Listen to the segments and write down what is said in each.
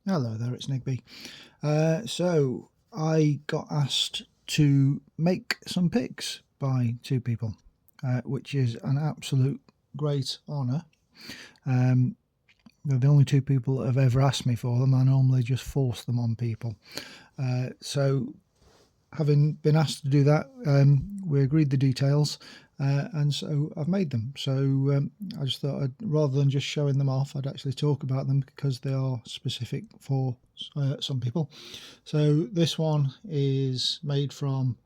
Hello there, it's Nigby. So I got asked to make some picks by two people, which is an absolute great honour. They're the only two people that have ever asked me for them. I normally just force them on people. So having been asked to do that, we agreed the details, and so I've made them. So I just thought, rather than just showing them off, I'd actually talk about them because they are specific for some people. So this one is made from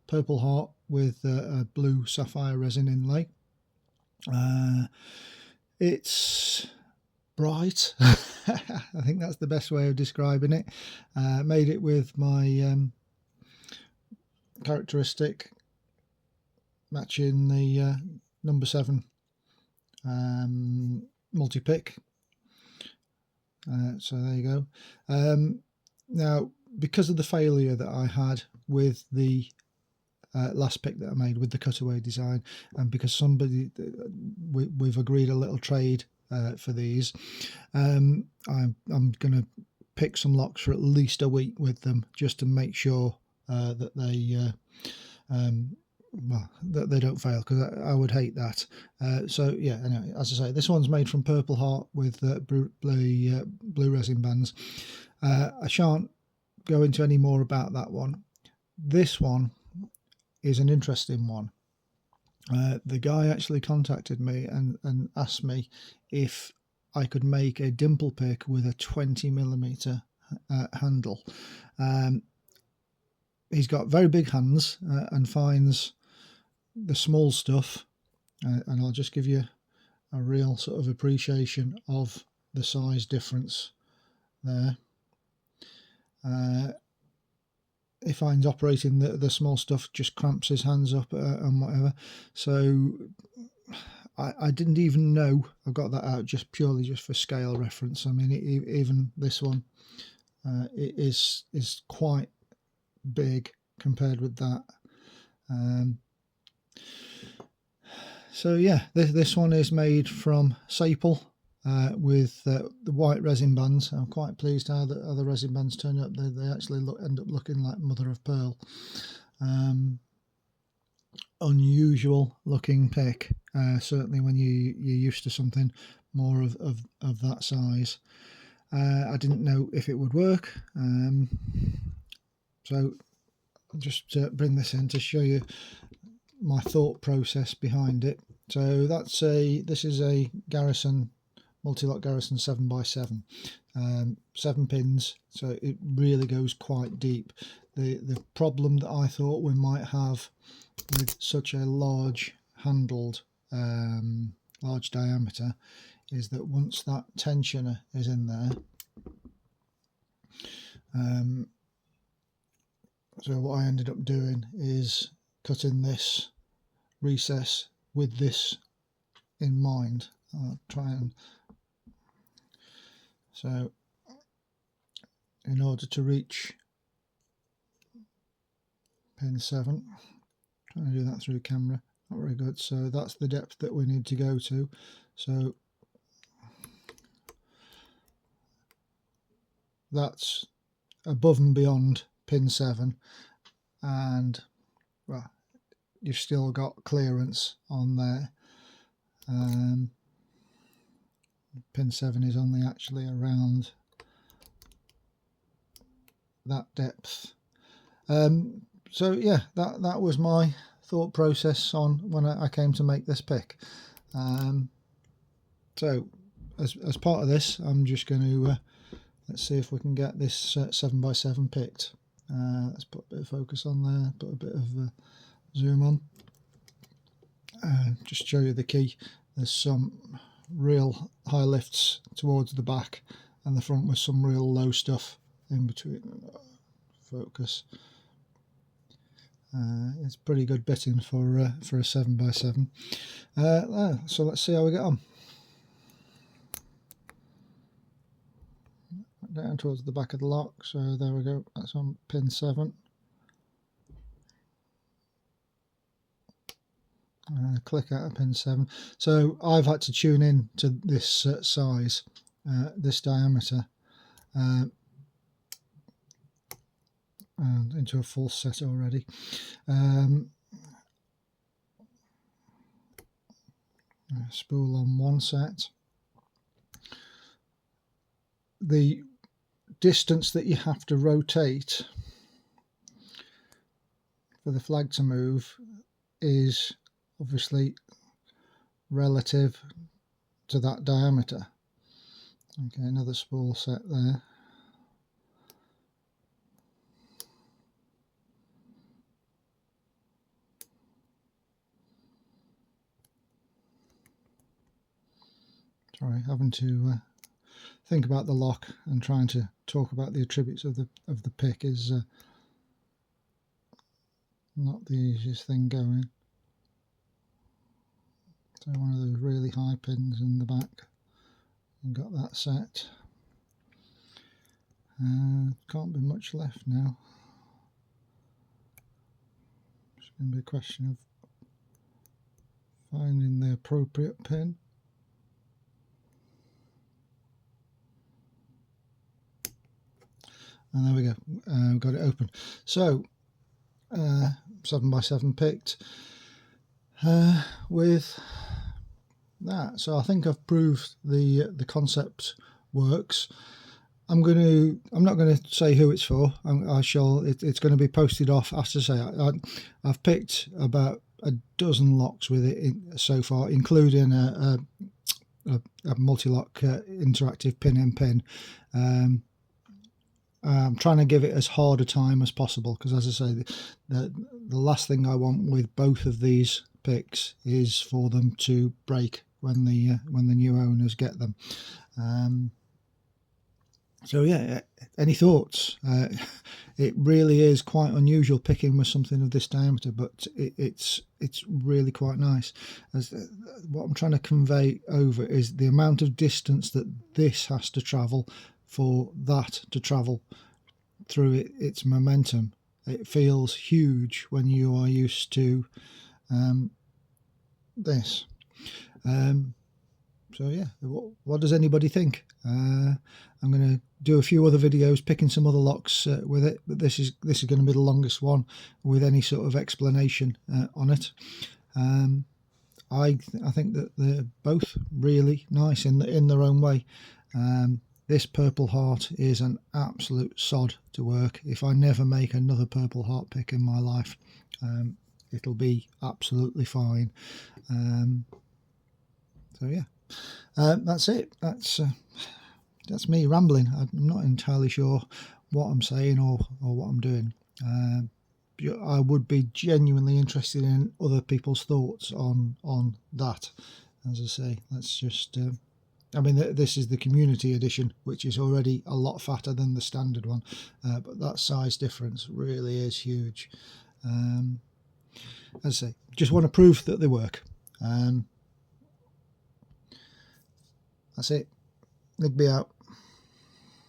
Purple Heart with a blue sapphire resin inlay. It's bright. I think that's the best way of describing it. Made it with my characteristic matching the number 7 multi-pick. So there you go. Now, because of the failure that I had with the last pick that I made with the cutaway design, and because we've agreed a little trade for these, I'm going to pick some locks for at least a week with them just to make sure that they that they don't fail, because I would hate that. So yeah, anyway, as I say, this one's made from Purple Heart with blue resin bands. I shan't go into any more about that one. This one is an interesting one. The guy actually contacted me and asked me if I could make a dimple pick with a 20mm handle. He's got very big hands and finds the small stuff, and I'll just give you a real sort of appreciation of the size difference there. He finds operating the small stuff just cramps his hands up and whatever. So I didn't even know I got that out just purely just for scale reference. I mean, even this one it is quite big compared with that. So yeah, this one is made from Sapele with the white resin bands. I'm quite pleased how the other resin bands turn up. They actually end up looking like mother of pearl. Unusual looking pick, certainly when you're used to something more of that size. I didn't know if it would work, so I'll just bring this in to show you my thought process behind it. So this is a Garrison Mul-T-Lock Garrison 7x7, 7 pins, so it really goes quite deep. The problem that I thought we might have with such a large handled, large diameter, is that once that tensioner is in there, so what I ended up doing is cutting this recess with this in mind. I'll try and, so in order to reach pin 7, trying to do that through camera, not very good. So that's the depth that we need to go to. So that's above and beyond pin 7, and well, you've still got clearance on there. Pin 7 is only actually around that depth. So yeah, that was my thought process on when I came to make this pick. So as part of this, I'm just going to let's see if we can get this 7x7 picked. Let's put a bit of focus on there, put a bit of zoom on, just show you the key. There's some real high lifts towards the back and the front with some real low stuff in between. Focus. It's pretty good bitting for a 7x7. So let's see how we get on. Down towards the back of the lock, so there we go, that's on pin 7. Click out of pin 7. So I've had to tune in to this size, this diameter, and into a full set already. Spool on one set. The distance that you have to rotate for the flag to move is obviously relative to that diameter. Okay, another spool set there. Sorry, having to think about the lock and trying to talk about the attributes of the pick is not the easiest thing going. So one of those really high pins in the back, and got that set. Can't be much left now. It's going to be a question of finding the appropriate pin. And there we go, we've got it open. So 7x7 picked with that. So I think I've proved the concept works. I'm not going to say who it's for. It's going to be posted off. As I say, I've picked about a dozen locks with it so far, including a Mul-T-Lock interactive pin-in-pin. I'm trying to give it as hard a time as possible, because as I say, the last thing I want with both of these picks is for them to break when the new owners get them. So yeah, any thoughts? It really is quite unusual picking with something of this diameter, but it's really quite nice. What I'm trying to convey over is the amount of distance that this has to travel for that to travel through its momentum. It feels huge when you are used to this. So yeah, what does anybody think? I'm going to do a few other videos picking some other locks with it, but this is going to be the longest one with any sort of explanation on it. I think that they're both really nice in their own way. This Purple Heart is an absolute sod to work. If I never make another Purple Heart pick in my life, it'll be absolutely fine. So yeah, that's it. That's me rambling. I'm not entirely sure what I'm saying or what I'm doing. I would be genuinely interested in other people's thoughts on that. As I say, let's just I mean, this is the community edition, which is already a lot fatter than the standard one, but that size difference really is huge. As I say, just want to prove that they work. That's it. Nigby out.